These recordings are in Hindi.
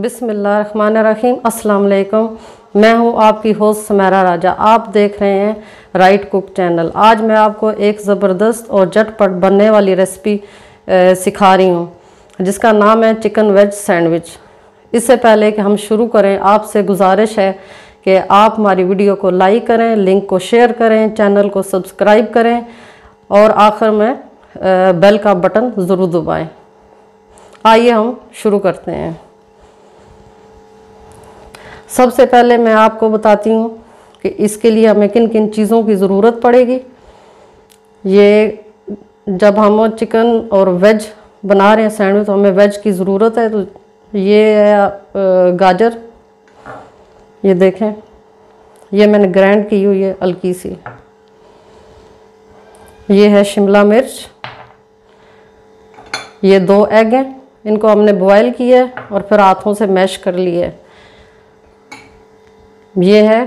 बिस्मिल्लाहिर्रहमानिर्रहीम। अस्सलाम वालेकुम। मैं हूं आपकी होस्ट सुमेरा राजा। आप देख रहे हैं राइट कुक चैनल। आज मैं आपको एक ज़बरदस्त और झटपट बनने वाली रेसिपी सिखा रही हूं जिसका नाम है चिकन वेज सैंडविच। इससे पहले कि हम शुरू करें, आपसे गुजारिश है कि आप हमारी वीडियो को लाइक करें, लिंक को शेयर करें, चैनल को सब्सक्राइब करें और आखिर में बेल का बटन ज़रूर दबाएं। आइए हम शुरू करते हैं। सबसे पहले मैं आपको बताती हूँ कि इसके लिए हमें किन किन चीज़ों की ज़रूरत पड़ेगी। ये जब हम चिकन और वेज बना रहे हैं सैंडविच तो हमें वेज की ज़रूरत है। तो ये है गाजर, ये देखें, ये मैंने ग्राइंड की हुई है हल्की सी। ये है शिमला मिर्च, ये 2 एग हैं, इनको हमने बॉयल किया है और फिर हाथों से मैश कर लिया है। ये है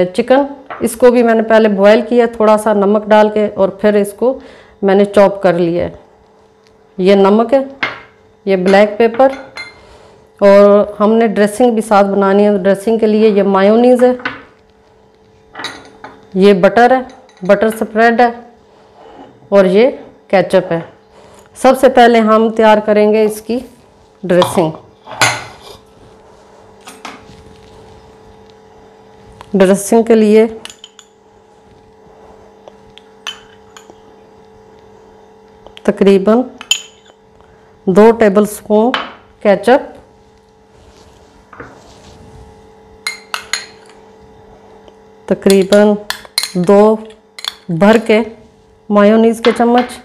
चिकन, इसको भी मैंने पहले बॉयल किया थोड़ा सा नमक डाल के और फिर इसको मैंने चॉप कर लिया है। ये नमक है, ये ब्लैक पेपर, और हमने ड्रेसिंग भी साथ बनानी है। तो ड्रेसिंग के लिए ये मायोनीज़ है, ये बटर है, बटर स्प्रेड है, और ये केचप है। सबसे पहले हम तैयार करेंगे इसकी ड्रेसिंग। ड्रेसिंग के लिए तकरीबन 2 टेबलस्पून केचप, तकरीबन 2 भर के मायोनीज़ के चम्मच,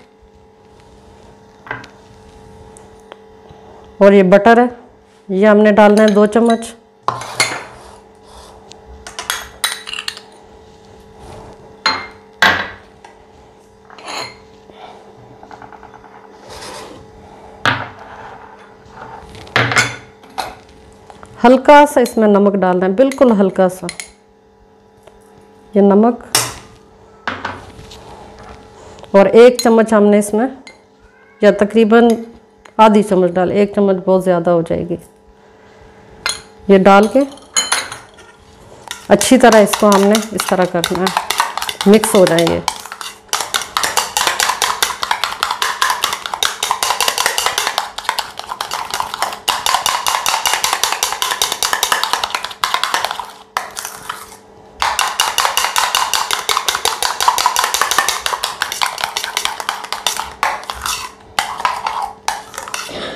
और ये बटर है, ये हमने डालना है 2 चम्मच। हल्का सा इसमें नमक डालना है, बिल्कुल हल्का सा, ये नमक, और 1 चम्मच हमने इसमें, या तकरीबन आधी चम्मच डाल, 1 चम्मच बहुत ज़्यादा हो जाएगी। ये डाल के अच्छी तरह इसको हमने इस तरह करना है, मिक्स हो जाएंगे।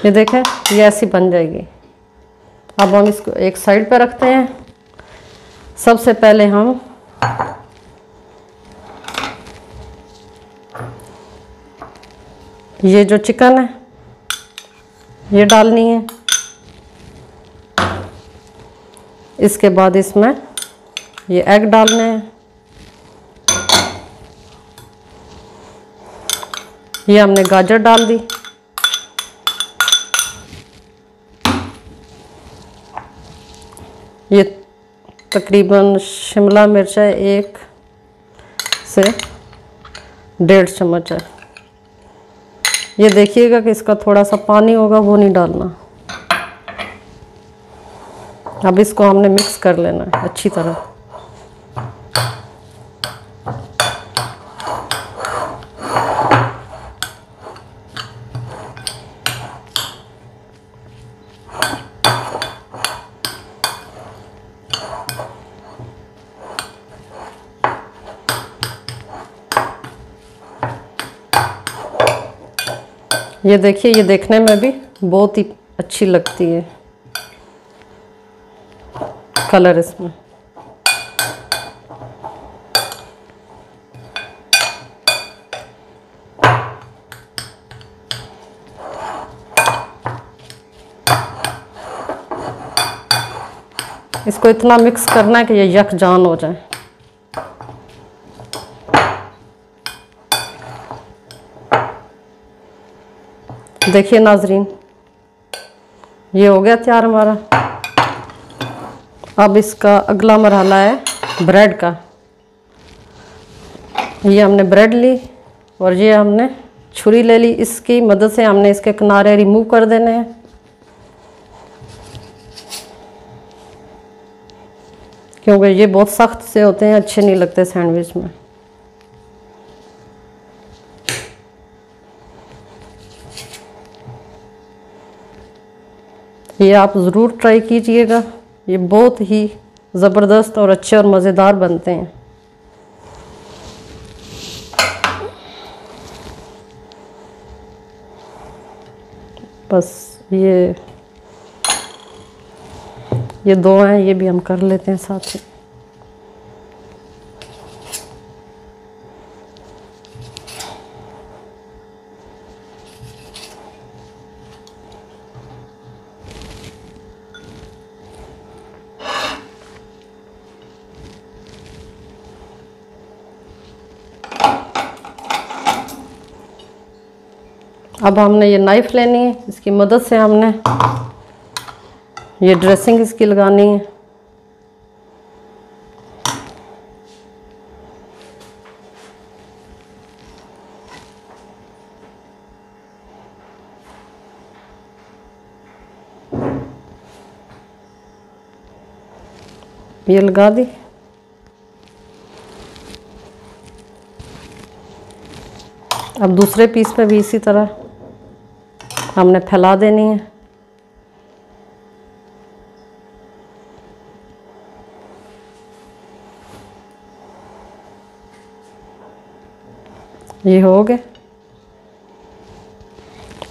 ये देखें, ये ऐसी बन जाएगी। अब हम इसको एक साइड पर रखते हैं। सबसे पहले हम ये जो चिकन है ये डालनी है। इसके बाद इसमें ये एग डालने हैं। ये हमने गाजर डाल दी। ये तकरीबन शिमला मिर्च है, 1 से 1.5 चम्मच है। ये देखिएगा कि इसका थोड़ा सा पानी होगा, वो नहीं डालना। अब इसको हमने मिक्स कर लेना है अच्छी तरह। ये देखिए, ये देखने में भी बहुत ही अच्छी लगती है कलर इसमें। इसको इतना मिक्स करना है कि ये यकजान हो जाए। देखिए नाजरीन, ये हो गया तैयार हमारा। अब इसका अगला मरहला है ब्रेड का। ये हमने ब्रेड ली और ये हमने छुरी ले ली, इसकी मदद से हमने इसके किनारे रिमूव कर देने हैं। क्योंकि ये बहुत सख्त से होते हैं, अच्छे नहीं लगते सैंडविच में। ये आप ज़रूर ट्राई कीजिएगा, ये बहुत ही ज़बरदस्त और अच्छे और मज़ेदार बनते हैं। बस ये दो हैं, ये भी हम कर लेते हैं साथ ही। अब हमने ये नाइफ़ लेनी है, इसकी मदद से हमने ये ड्रेसिंग इसकी लगानी है। ये लगा दी। अब दूसरे पीस पे भी इसी तरह हमने फैला देनी है। ये हो गए।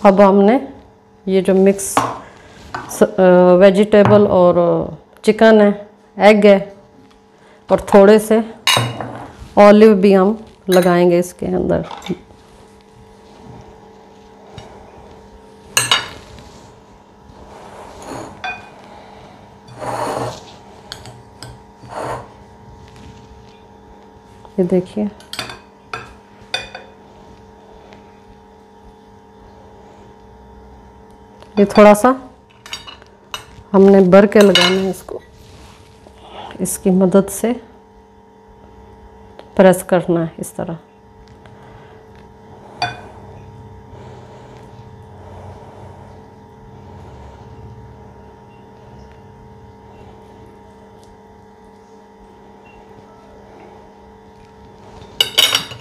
अब हमने ये जो मिक्स वेजिटेबल और चिकन है, एग है और थोड़े से ऑलिव भी हम लगाएंगे इसके अंदर। ये देखिए, ये थोड़ा सा हमने भर के लगाना है इसको, इसकी मदद से प्रेस करना है इस तरह।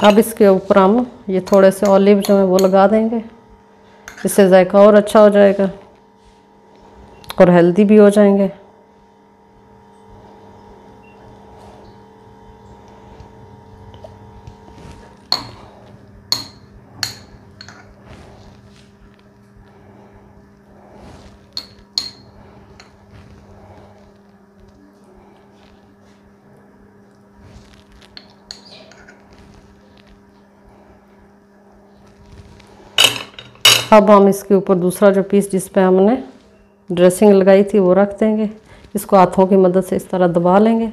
अब इसके ऊपर हम ये थोड़े से ऑलिव जो है वो लगा देंगे, इससे जायका और अच्छा हो जाएगा और हेल्दी भी हो जाएंगे। अब हम इसके ऊपर दूसरा जो पीस जिस पे हमने ड्रेसिंग लगाई थी वो रख देंगे। इसको हाथों की मदद से इस तरह दबा लेंगे।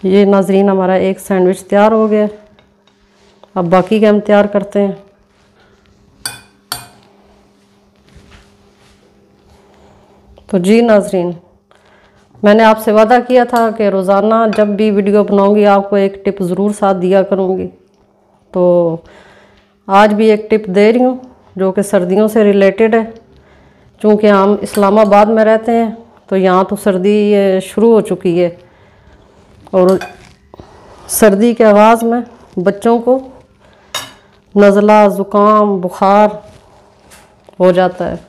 ये नाजरीन हमारा एक सैंडविच तैयार हो गया। अब बाकी के हम तैयार करते हैं। तो जी नाजरीन, मैंने आपसे वादा किया था कि रोज़ाना जब भी वीडियो बनाऊंगी आपको एक टिप ज़रूर साथ दिया करूंगी। तो आज भी एक टिप दे रही हूँ जो कि सर्दियों से रिलेटेड है। चूँकि हम इस्लामाबाद में रहते हैं तो यहाँ तो सर्दी शुरू हो चुकी है और सर्दी के आगाज़ में बच्चों को नज़ला, ज़ुकाम, बुखार हो जाता है।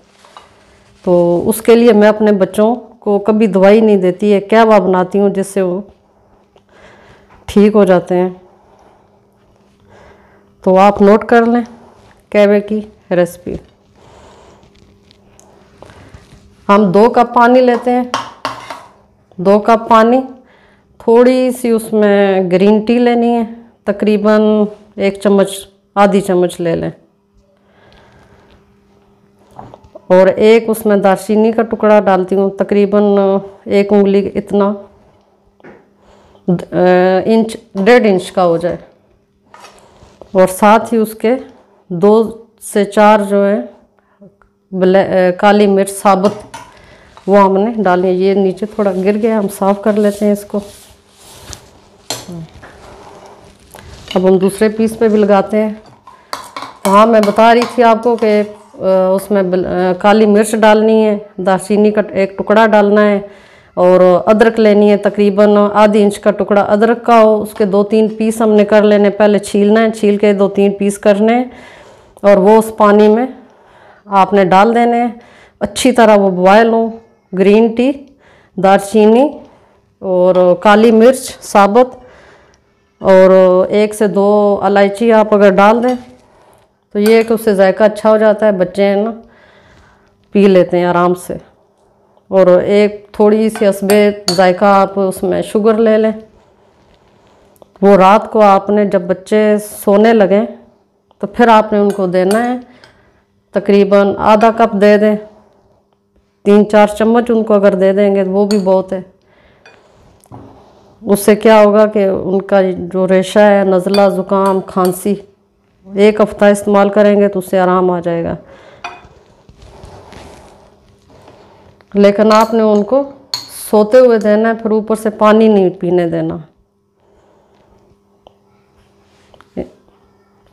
तो उसके लिए मैं अपने बच्चों को कभी दवाई नहीं देती है, कहवा बनाती हूँ जिससे वो ठीक हो जाते हैं। तो आप नोट कर लें कहवे की रेसिपी। हम 2 कप पानी लेते हैं, 2 कप पानी, थोड़ी सी उसमें ग्रीन टी लेनी है, तकरीबन 1 चम्मच, आधी चम्मच ले लें, और एक उसमें दालचीनी का टुकड़ा डालती हूँ, तकरीबन 1 उंगली इतना, 1.5 इंच का हो जाए। और साथ ही उसके 2 से 4 जो है काली मिर्च साबुत वो हमने डाली है। ये नीचे थोड़ा गिर गया, हम साफ़ कर लेते हैं इसको। अब हम दूसरे पीस पे भी लगाते हैं। तो हाँ, मैं बता रही थी आपको कि उसमें काली मिर्च डालनी है, दालचीनी का एक टुकड़ा डालना है और अदरक लेनी है, तकरीबन आधी इंच का टुकड़ा अदरक का हो। उसके 2-3 पीस हमने कर लेने, पहले छीलना है, छील के 2-3 पीस करने हैं और वो उस पानी में आपने डाल देने हैं। अच्छी तरह वो बॉयल हो। ग्रीन टी, दालचीनी और काली मिर्च साबुत और 1 से 2 इलायची आप अगर डाल दें तो ये है कि उससे जायका अच्छा हो जाता है, बच्चे हैं ना पी लेते हैं आराम से। और एक थोड़ी सी हस्बे जायका आप उसमें शुगर ले लें। वो रात को आपने जब बच्चे सोने लगें तो फिर आपने उनको देना है, तकरीबन आधा कप दे दें, 3-4 चम्मच उनको अगर दे देंगे तो वो भी बहुत है। उससे क्या होगा कि उनका जो रेशा है, नज़ला, ज़ुकाम, खांसी, 1 हफ्ता इस्तेमाल करेंगे तो उससे आराम आ जाएगा। लेकिन आपने उनको सोते हुए देना है, फिर ऊपर से पानी नहीं पीने देना।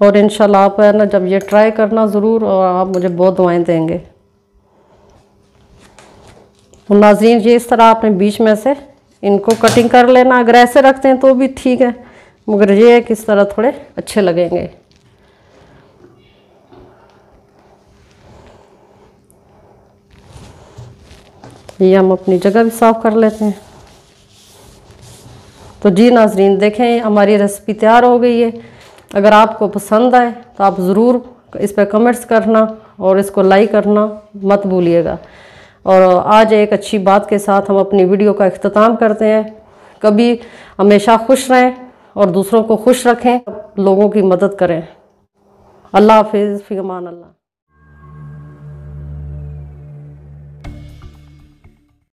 और इंशाल्लाह आप है ना जब ये ट्राई करना ज़रूर, और आप मुझे बहुत दुआएं देंगे। तो नाज़रीन, ये इस तरह आपने बीच में से इनको कटिंग कर लेना। अगर ऐसे रखते हैं तो भी ठीक है, मगर ये है कि इस तरह थोड़े अच्छे लगेंगे। ये हम अपनी जगह भी साफ़ कर लेते हैं। तो जी नाज़रीन, देखें हमारी रेसिपी तैयार हो गई है। अगर आपको पसंद आए तो आप ज़रूर इस पर कमेंट्स करना और इसको लाइक करना मत भूलिएगा। और आज एक अच्छी बात के साथ हम अपनी वीडियो का इख्तिताम करते हैं। कभी हमेशा खुश रहें और दूसरों को खुश रखें, लोगों की मदद करें। अल्लाह हाफिज़, फ़ी अमान अल्लाह।